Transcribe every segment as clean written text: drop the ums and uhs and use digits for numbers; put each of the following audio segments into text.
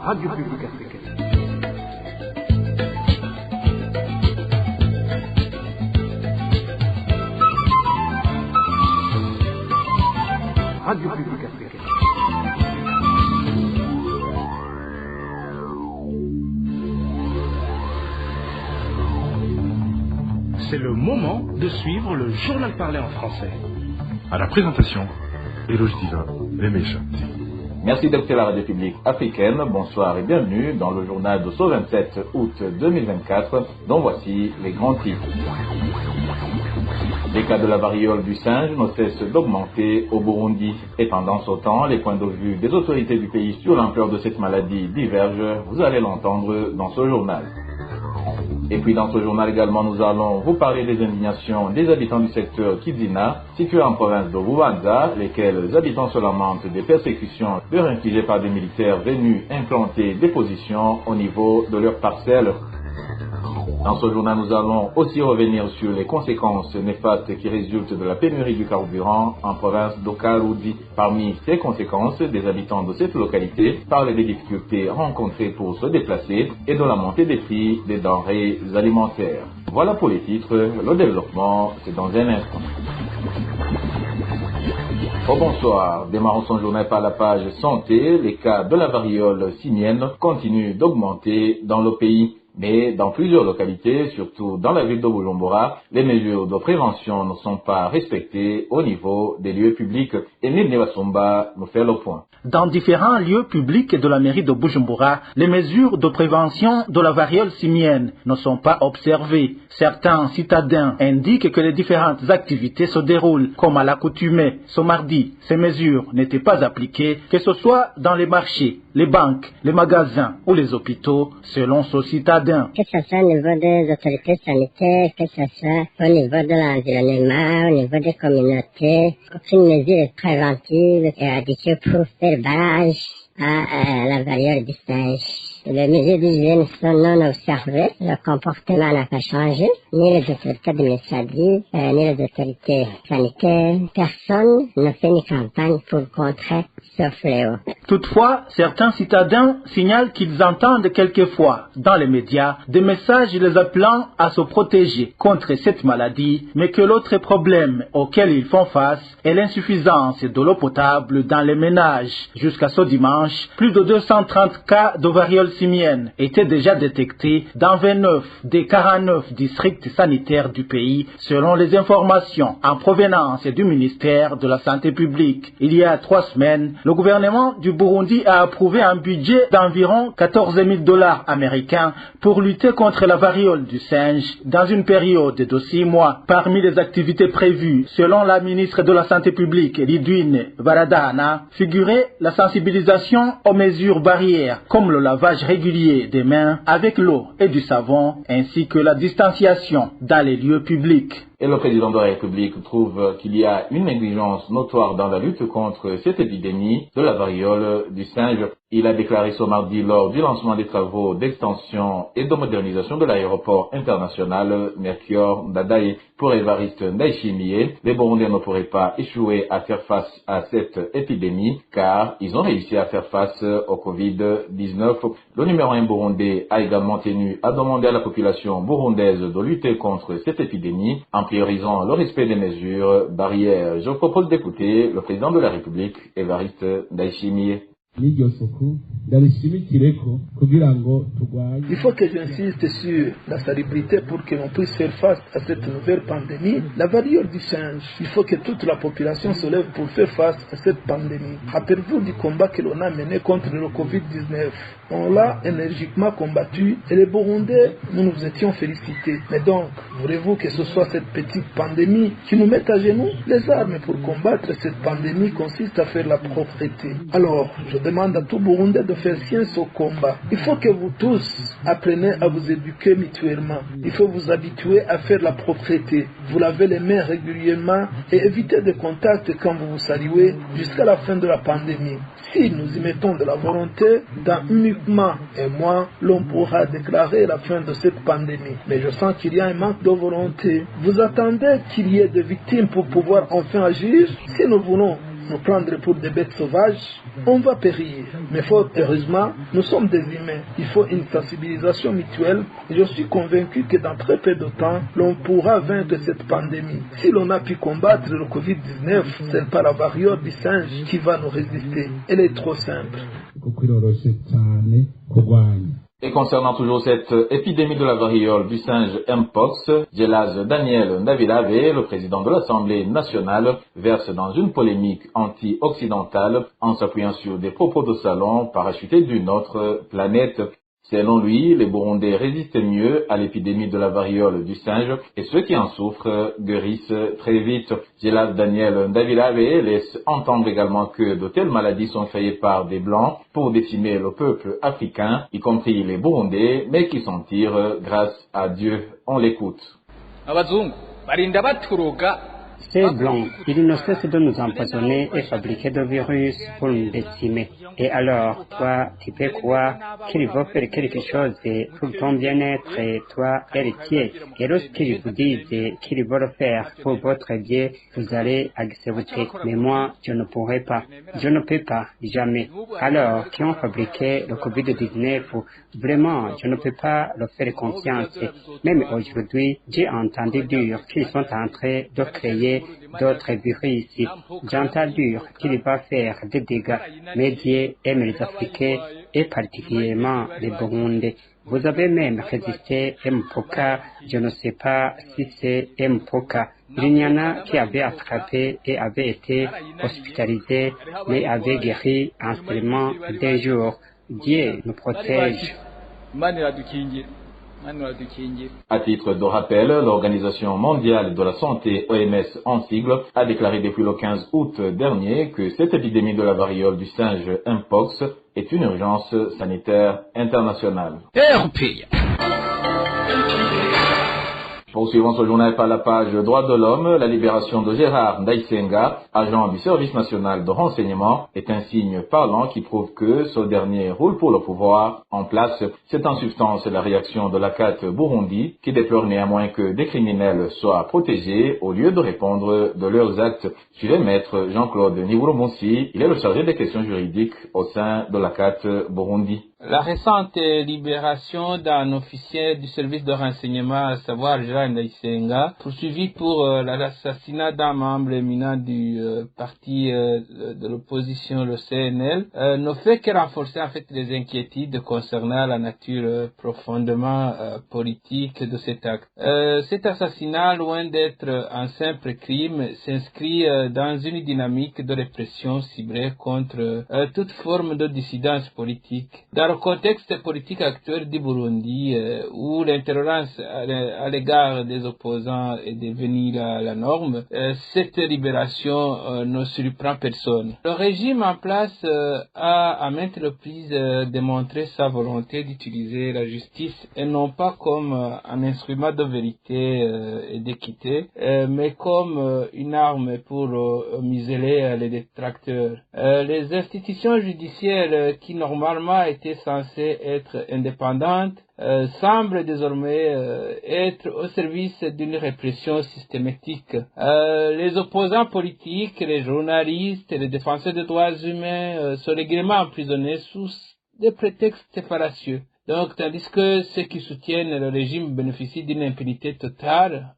Radio Publique Africaine. Radio Publique Africaine. C'est le moment de suivre le journal parlé en français. À la présentation, Eloge Diva, Lemesha. Merci d'écouter la Radio Publique Africaine. Bonsoir et bienvenue dans le journal de ce 27 août 2024, dont voici les grands titres. Les cas de la variole du singe ne cessent d'augmenter au Burundi. Et pendant ce temps, les points de vue des autorités du pays sur l'ampleur de cette maladie divergent. Vous allez l'entendre dans ce journal. Et puis dans ce journal également, nous allons vous parler des indignations des habitants du secteur Kizina, situé en province de Bubanza, lesquels habitants se lamentent des persécutions leur infligées par des militaires venus implanter des positions au niveau de leurs parcelles. Dans ce journal, nous allons aussi revenir sur les conséquences néfastes qui résultent de la pénurie du carburant en province d'Okarudi. Parmi ces conséquences, des habitants de cette localité parlent des difficultés rencontrées pour se déplacer et de la montée des prix des denrées alimentaires. Voilà pour les titres. Le développement, c'est dans un instant. Oh, bonsoir. Démarrons son journal par la page santé. Les cas de la variole simienne continuent d'augmenter dans le pays. Mais dans plusieurs localités, surtout dans la ville de Bujumbura, les mesures de prévention ne sont pas respectées au niveau des lieux publics. Emile Nevasomba nous fait le point. Dans différents lieux publics de la mairie de Bujumbura, les mesures de prévention de la variole simienne ne sont pas observées. Certains citadins indiquent que les différentes activités se déroulent comme à l'accoutumée. Ce mardi, ces mesures n'étaient pas appliquées, que ce soit dans les marchés, les banques, les magasins ou les hôpitaux, selon ce citadin. Que ce soit au niveau des autorités sanitaires, que ce soit au niveau de l'environnement, au niveau des communautés, aucune mesure préventive est indiquée pour faire barrage à la variole du singe. Les mesures d'hygiène sont non observées, le comportement n'a pas changé, ni les autorités administratives, ni les autorités sanitaires. Personne ne fait une campagne pour contrer ce fléau. Toutefois, certains citadins signalent qu'ils entendent quelquefois dans les médias des messages les appelant à se protéger contre cette maladie, mais que l'autre problème auquel ils font face est l'insuffisance de l'eau potable dans les ménages. Jusqu'à ce dimanche, plus de 230 cas de variole simienne étaient déjà détectés dans 29 des 49 districts sanitaires du pays, selon les informations en provenance du ministère de la Santé publique. Il y a 3 semaines, le gouvernement du Burundi a approuvé un budget d'environ 14 000 $ américains pour lutter contre la variole du singe dans une période de 6 mois. Parmi les activités prévues, selon la ministre de la Santé publique, Lidwine Baradahana, figurait la sensibilisation aux mesures barrières, comme le lavage régulier des mains avec l'eau et du savon, ainsi que la distanciation dans les lieux publics. Et le président de la République trouve qu'il y a une négligence notoire dans la lutte contre cette épidémie de la variole du singe. Il a déclaré ce mardi lors du lancement des travaux d'extension et de modernisation de l'aéroport international Melchior Ndadaye. Pour Évariste Ndayishimiye, les Burundais ne pourraient pas échouer à faire face à cette épidémie car ils ont réussi à faire face au Covid-19. Le numéro 1 burundais a également tenu à demander à la population burundaise de lutter contre cette épidémie en priorisant le respect des mesures barrières. Je vous propose d'écouter le président de la République, Évariste Ndayishimiye. Il faut que j'insiste sur la salubrité pour que l'on puisse faire face à cette nouvelle pandémie, la variole du singe. Il faut que toute la population se lève pour faire face à cette pandémie. Rappelez-vous du combat que l'on a mené contre le Covid-19. On l'a énergiquement combattu et les Burundais, nous nous étions félicités. Mais donc, voulez-vous que ce soit cette petite pandémie qui nous mette à genoux? Les armes pour combattre cette pandémie consistent à faire la propreté. Alors, je demande à tout Burundais de faire science au combat. Il faut que vous tous appreniez à vous éduquer mutuellement. Il faut vous habituer à faire la propreté. Vous lavez les mains régulièrement et évitez des contacts quand vous vous saluez jusqu'à la fin de la pandémie. Si nous y mettons de la volonté, dans uniquement un mois, l'on pourra déclarer la fin de cette pandémie. Mais je sens qu'il y a un manque de volonté. Vous attendez qu'il y ait des victimes pour pouvoir enfin agir? Si nous voulons nous prendre pour des bêtes sauvages, on va périr. Mais fort heureusement, nous sommes des humains. Il faut une sensibilisation mutuelle et je suis convaincu que dans très peu de temps, l'on pourra vaincre cette pandémie. Si l'on a pu combattre le Covid-19, ce n'est pas la variole du singe qui va nous résister. Elle est trop simple. Et concernant toujours cette épidémie de la variole du singe Mpox, Djelaz Daniel Ndavilave, le président de l'Assemblée nationale, verse dans une polémique anti-occidentale en s'appuyant sur des propos de salon parachutés d'une autre planète. Selon lui, les Burundais résistent mieux à l'épidémie de la variole du singe et ceux qui en souffrent guérissent très vite. Djelaz Daniel Ndavilave laisse entendre également que de telles maladies sont créées par des Blancs pour décimer le peuple africain, y compris les Burundais, mais qui s'en tirent grâce à Dieu. On l'écoute. Ces blancs, ils ne cessent de nous empoisonner et fabriquer des virus pour nous décimer. Et alors, toi, tu peux croire qu'ils vont faire quelque chose pour ton bien-être et toi, héritier. Et lorsqu'ils vous disent qu'ils vont le faire pour votre bien, vous allez accepter. Mais moi, je ne pourrai pas. Je ne peux pas, jamais. Alors, qui ont fabriqué le Covid-19, vraiment, je ne peux pas leur faire confiance. Même aujourd'hui, j'ai entendu dire qu'ils sont en train de créer d'autres virus. J'entends dire qu'il va faire des dégâts. Mais Dieu aime les Africains et particulièrement les Burundais. Vous avez même résisté Mpoka, je ne sais pas si c'est Mpoka. Il y en a qui avaient attrapé et avaient été hospitalisés, mais avaient guéri en seulement 2 jours. Dieu nous protège. À titre de rappel, l'Organisation mondiale de la santé, OMS en sigle, a déclaré depuis le 15 août dernier que cette épidémie de la variole du singe Mpox est une urgence sanitaire internationale. Poursuivons ce journal par la page Droits de l'homme. La libération de Gérard Ndaïsenga, agent du service national de renseignement, est un signe parlant qui prouve que ce dernier roule pour le pouvoir en place. C'est en substance la réaction de la CAT Burundi, qui déplore néanmoins que des criminels soient protégés au lieu de répondre de leurs actes. Suivez maître Jean-Claude Niwurumunsi, il est le chargé des questions juridiques au sein de la CAT Burundi. La récente libération d'un officier du service de renseignement, à savoir Gérard Ndaïsenga, poursuivi pour l'assassinat d'un membre éminent du parti de l'opposition, le CNL, ne fait que renforcer en fait les inquiétudes concernant la nature profondément politique de cet acte. Cet assassinat, loin d'être un simple crime, s'inscrit dans une dynamique de répression ciblée contre toute forme de dissidence politique. Dans le contexte politique actuel du Burundi, où l'intolérance à l'égard des opposants est devenue la norme, cette libération ne surprend personne. Le régime en place a à maintes reprises démontré sa volonté d'utiliser la justice et non pas comme un instrument de vérité et d'équité, mais comme une arme pour museler les détracteurs. Les institutions judiciaires qui normalement étaient censées être indépendantes semblent désormais être au service d'une répression systématique. Les opposants politiques, les journalistes et les défenseurs des droits humains sont régulièrement emprisonnés sous des prétextes fallacieux. Donc, tandis que ceux qui soutiennent le régime bénéficient d'une impunité totale,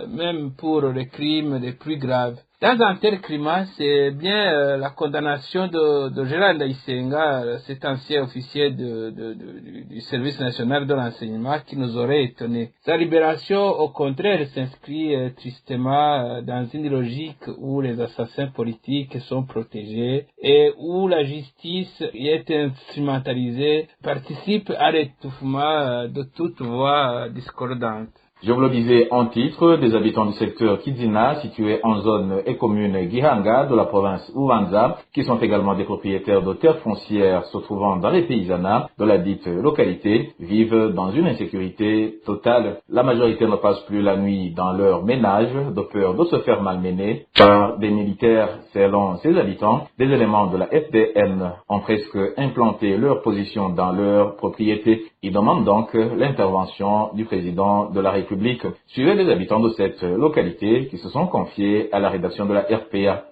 même pour les crimes les plus graves. Dans un tel climat, c'est bien la condamnation de Gérard Ndaïsenga, cet ancien officier du service national de renseignement, qui nous aurait étonnés. Sa libération, au contraire, s'inscrit tristement dans une logique où les assassins politiques sont protégés et où la justice y est instrumentalisée, participe à l'étouffement de toute voix discordante. Je vous le disais en titre, des habitants du secteur Kizina, situé en zone et commune Gihanga de la province Uvanza, qui sont également des propriétaires de terres foncières se trouvant dans les paysanats de la dite localité, vivent dans une insécurité totale. La majorité ne passe plus la nuit dans leur ménage, de peur de se faire malmener par des militaires. Selon ces habitants, des éléments de la FDN ont presque implanté leur position dans leur propriété. Ils demandent donc l'intervention du président de la République. Suivez les habitants de cette localité qui se sont confiés à la rédaction de la RPA.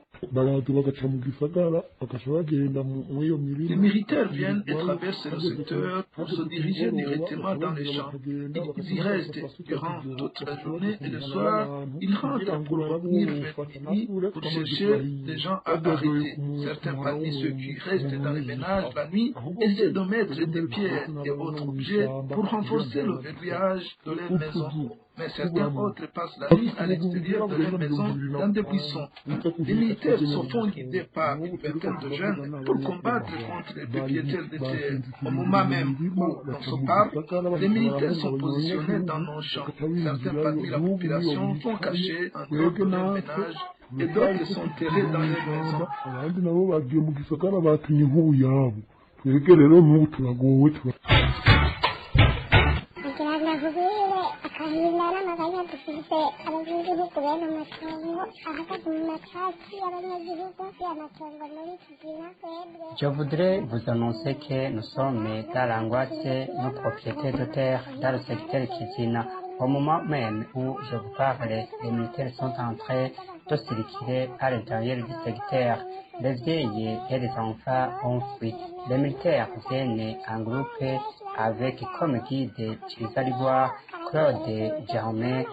Les militaires viennent et traversent le secteur pour se diriger directement dans les champs. Ils y restent durant toute la journée et le soir, ils rentrent pour revenir vers midi pour chercher des gens à arrêter. Certains parmi ceux qui restent dans les ménages la nuit essaient de mettre des pierres et autres objets pour renforcer le verrouillage de leur maison. Mais certains autres passent la nuit à l'extérieur de leur maison dans des buissons. Les militaires se font guider par une vingtaine de jeunes pour combattre contre les propriétaires de terres. Au moment même où on se parle, les militaires sont positionnés dans nos champs. Certains parmi la population sont cachés en dehors de leur ménage et d'autres sont enterrés dans leur maison. Je voudrais vous annoncer que nous sommes dans l'angoisse nos propriétaires de terre dans le secteur Kizina. Au moment même où je vous parle, les militaires sont en train de circuler à l'intérieur du secteur. Les vieilles et les enfants ont fui. Les militaires viennent en groupe avec comme guide Chizalibois, Claude Djahomé,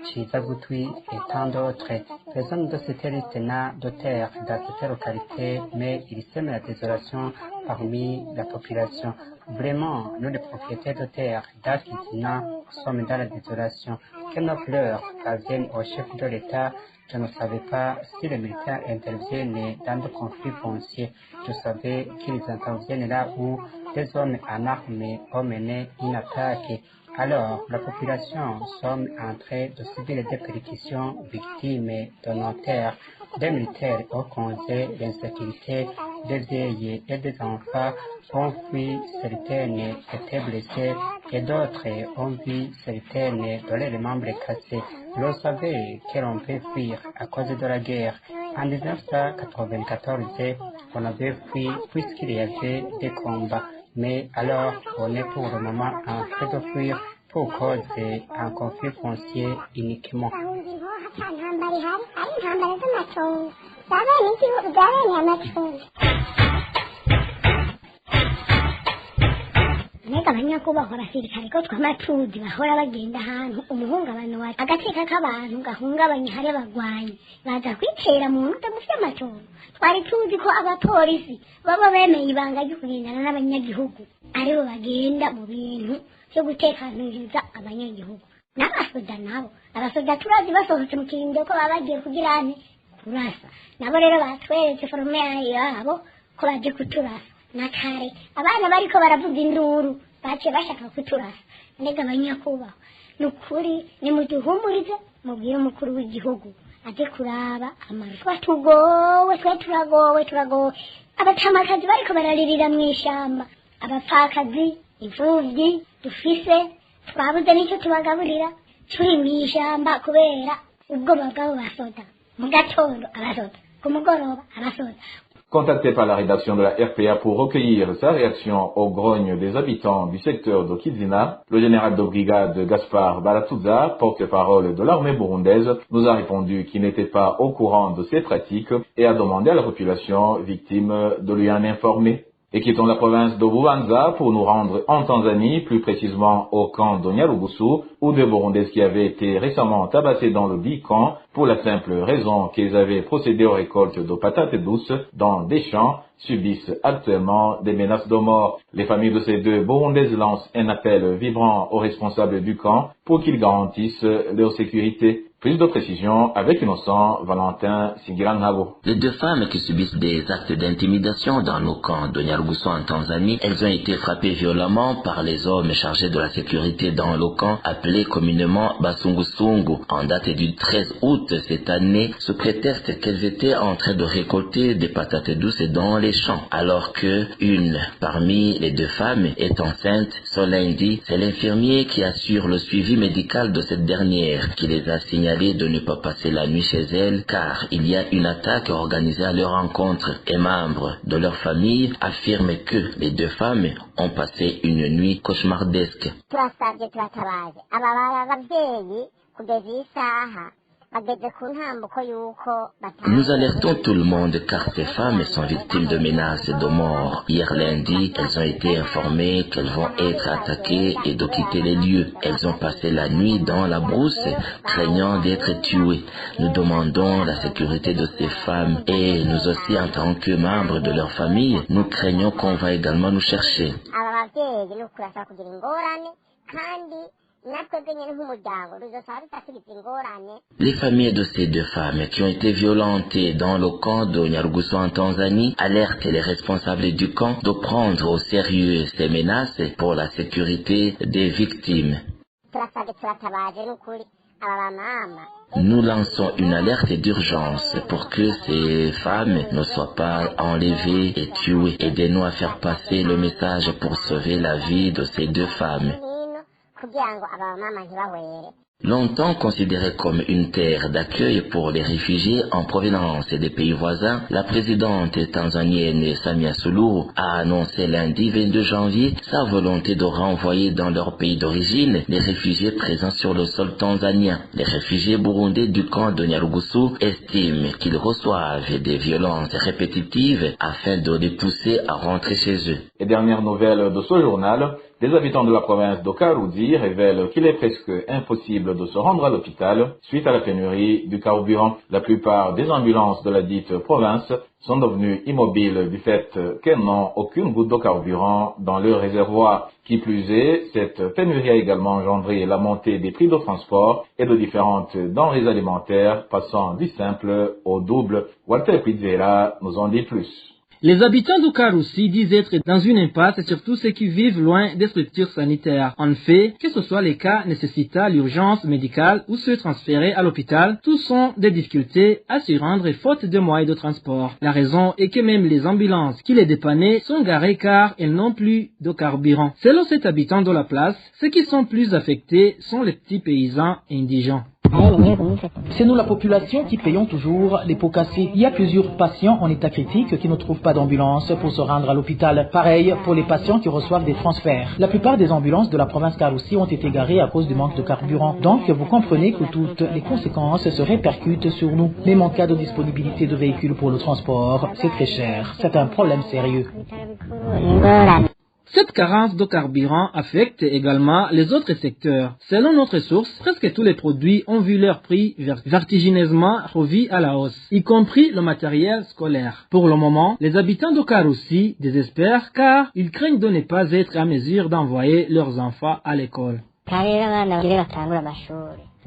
Chizagutui et tant d'autres. Personne de cette liste n'a de terre dans cette localité, mais il sème la désolation parmi la population. Vraiment, nous les propriétaires de terre d'Akizina sommes dans la désolation. Que nos pleurs parviennent au chef de l'État. Je ne savais pas si les militaires interviennent dans des conflits fonciers. Je savais qu'ils interviennent là où des hommes en armes ont mené une attaque. Alors, la population sommes en train de subir des persécutions victimes de nos terres. Des militaires ont causé l'insécurité, des vieilles et des enfants ont fui, certaines étaient blessées et d'autres ont vu certaines de leurs membres cassés. L'on savait que l'on peut fuir à cause de la guerre. En 1994, on avait fui puisqu'il y avait des combats. Mais alors, on est pour le moment en train de fuir pour cause d'un conflit foncier uniquement. Nega abanyakubahwa abasirikare ko tw'amatuzi bahora bagenda ahantu umuhungabano wa agateka k'abantu gahungabanye hari abagwanyi baza kwitera mu ntuta mu vy'amatora. Twari tuzi ko abapolisi baba bemeye ibanga ryo kugendana n'abanyagihugu aribo bagenda mu bintu byo gutekaniriza abanyagihugu. N'abasoda nabo abasoda turazi basohotse mu kirindiro ko baba bagiye kugira kurasa. Nabo rero batweretse forume yabo ko baje kuturasa. Nakare abana bariko baravuga induru bace bashaka kuturasa. Nega abanyakubahwa nukuri ni muduhumurize mubwire umukuru w'igihugu aje kuraba amarwa tugowe turagowe abatamakazi bariko bararirira mw'ishamba abapfakazi imfuvyi dufise twabuze n'icyo tubagaburira turi mw'ishamba kubera ubwoba bwabo basoda mu gatondo abasoda ku mugoroba abasoda. Contacté par la rédaction de la RPA pour recueillir sa réaction aux grognes des habitants du secteur de Kizina, le général de brigade Gaspard Baratouza, porte-parole de l'armée burundaise, nous a répondu qu'il n'était pas au courant de ces pratiques et a demandé à la population victime de lui en informer. Et quittons la province de Bubanza pour nous rendre en Tanzanie, plus précisément au camp de Nyarugusu, où des Burundaises qui avaient été récemment tabassés dans le dit camp pour la simple raison qu'ils avaient procédé aux récoltes de patates douces dans des champs subissent actuellement des menaces de mort. Les familles de ces deux Burundaises lancent un appel vibrant aux responsables du camp pour qu'ils garantissent leur sécurité. Plus de précisions avec Innocent Valentin Sigiranabo. Les deux femmes qui subissent des actes d'intimidation dans nos camps de Nyarugusu en Tanzanie, elles ont été frappées violemment par les hommes chargés de la sécurité dans le camp appelé communément Basungusungu en date du 13 août cette année, sous prétexte qu'elles étaient en train de récolter des patates douces dans les champs, alors que une parmi les deux femmes est enceinte. Ce lundi, c'est l'infirmier qui assure le suivi médical de cette dernière qui les a signalés de ne pas passer la nuit chez elle car il y a une attaque organisée à leur rencontre et membres de leur famille affirment que les deux femmes ont passé une nuit cauchemardesque. Nous alertons tout le monde car ces femmes sont victimes de menaces et de mort. Hier lundi, elles ont été informées qu'elles vont être attaquées et de quitter les lieux. Elles ont passé la nuit dans la brousse, craignant d'être tuées. Nous demandons la sécurité de ces femmes et nous aussi, en tant que membres de leur famille, nous craignons qu'on va également nous chercher. Les familles de ces deux femmes qui ont été violentées dans le camp de Nyarugusu en Tanzanie alertent les responsables du camp de prendre au sérieux ces menaces pour la sécurité des victimes. Nous lançons une alerte d'urgence pour que ces femmes ne soient pas enlevées et tuées. Aidez-nous à faire passer le message pour sauver la vie de ces deux femmes. Longtemps considérée comme une terre d'accueil pour les réfugiés en provenance des pays voisins, la présidente tanzanienne Samia Suluhu a annoncé lundi 22 janvier sa volonté de renvoyer dans leur pays d'origine les réfugiés présents sur le sol tanzanien. Les réfugiés burundais du camp de Nyarugusu estiment qu'ils reçoivent des violences répétitives afin de les pousser à rentrer chez eux. Et dernière nouvelle de ce journal, les habitants de la province d'Okaroudi révèlent qu'il est presque impossible de se rendre à l'hôpital suite à la pénurie du carburant. La plupart des ambulances de la dite province sont devenues immobiles du fait qu'elles n'ont aucune goutte de carburant dans leur réservoir. Qui plus est, cette pénurie a également engendré la montée des prix de transport et de différentes denrées alimentaires, passant du simple au double. Walter Pizzera nous en dit plus. Les habitants d'Okaroussi disent être dans une impasse, surtout ceux qui vivent loin des structures sanitaires. En fait, que ce soit les cas nécessitant l'urgence médicale ou ceux transférés à l'hôpital, tous sont des difficultés à s'y rendre faute de moyens de transport. La raison est que même les ambulances qui les dépannaient sont garées car elles n'ont plus de carburant. Selon cet habitant de la place, ceux qui sont plus affectés sont les petits paysans indigents. C'est nous la population qui payons toujours les pots cassés. Il y a plusieurs patients en état critique qui ne trouvent pas d'ambulance pour se rendre à l'hôpital. Pareil pour les patients qui reçoivent des transferts. La plupart des ambulances de la province Karoussi ont été garées à cause du manque de carburant. Donc vous comprenez que toutes les conséquences se répercutent sur nous. Même en cas de disponibilité de véhicules pour le transport, c'est très cher. C'est un problème sérieux. Cette carence de carburant affecte également les autres secteurs. Selon notre source, presque tous les produits ont vu leur prix vertigineusement revu à la hausse, y compris le matériel scolaire. Pour le moment, les habitants d'Okaroussi désespèrent car ils craignent de ne pas être à mesure d'envoyer leurs enfants à l'école.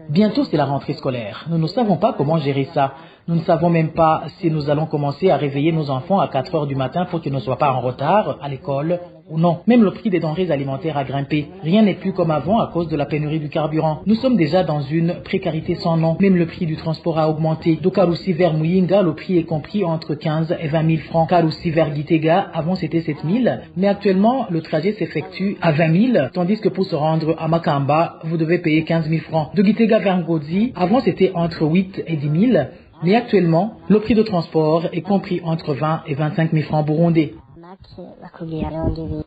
Bientôt c'est la rentrée scolaire. Nous ne savons pas comment gérer ça. Nous ne savons même pas si nous allons commencer à réveiller nos enfants à 4 heures du matin pour qu'ils ne soient pas en retard à l'école ou non. Même le prix des denrées alimentaires a grimpé. Rien n'est plus comme avant à cause de la pénurie du carburant. Nous sommes déjà dans une précarité sans nom. Même le prix du transport a augmenté. D'Okaroussi vers Muyinga, le prix est compris entre 15 et 20 000 francs. Karoussi vers Gitega, avant c'était 7 000. Mais actuellement, le trajet s'effectue à 20 000, tandis que pour se rendre à Makamba, vous devez payer 15 000 francs. De Gitega vers Ngozi, avant c'était entre 8 et 10 000. Mais actuellement, le prix de transport est compris entre 20 et 25 000 francs burundais.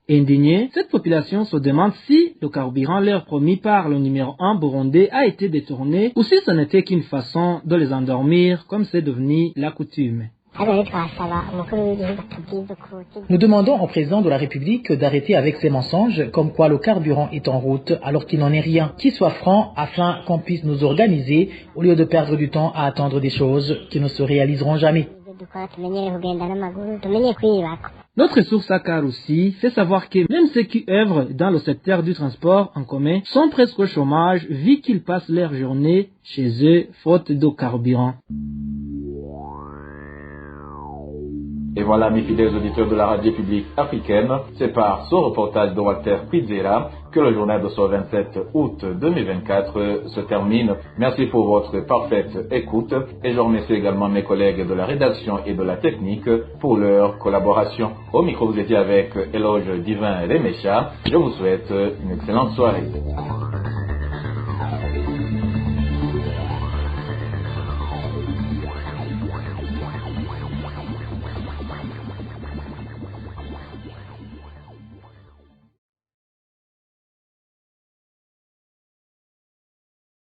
Indignée, cette population se demande si le carburant leur promis par le numéro 1 burundais a été détourné ou si ce n'était qu'une façon de les endormir comme c'est devenu la coutume. Nous demandons au président de la République d'arrêter avec ces mensonges comme quoi le carburant est en route alors qu'il n'en est rien. Qu'il soit franc afin qu'on puisse nous organiser au lieu de perdre du temps à attendre des choses qui ne se réaliseront jamais. Notre source à Karoussi fait savoir que même ceux qui œuvrent dans le secteur du transport en commun sont presque au chômage vu qu'ils passent leur journée chez eux faute de carburant. Et voilà, mes fidèles auditeurs de la radio publique africaine, c'est par ce reportage de Walter Pizzera que le journal de ce 27 août 2024 se termine. Merci pour votre parfaite écoute et je remercie également mes collègues de la rédaction et de la technique pour leur collaboration. Au micro, vous étiez avec Éloge Divin Remecha. Je vous souhaite une excellente soirée.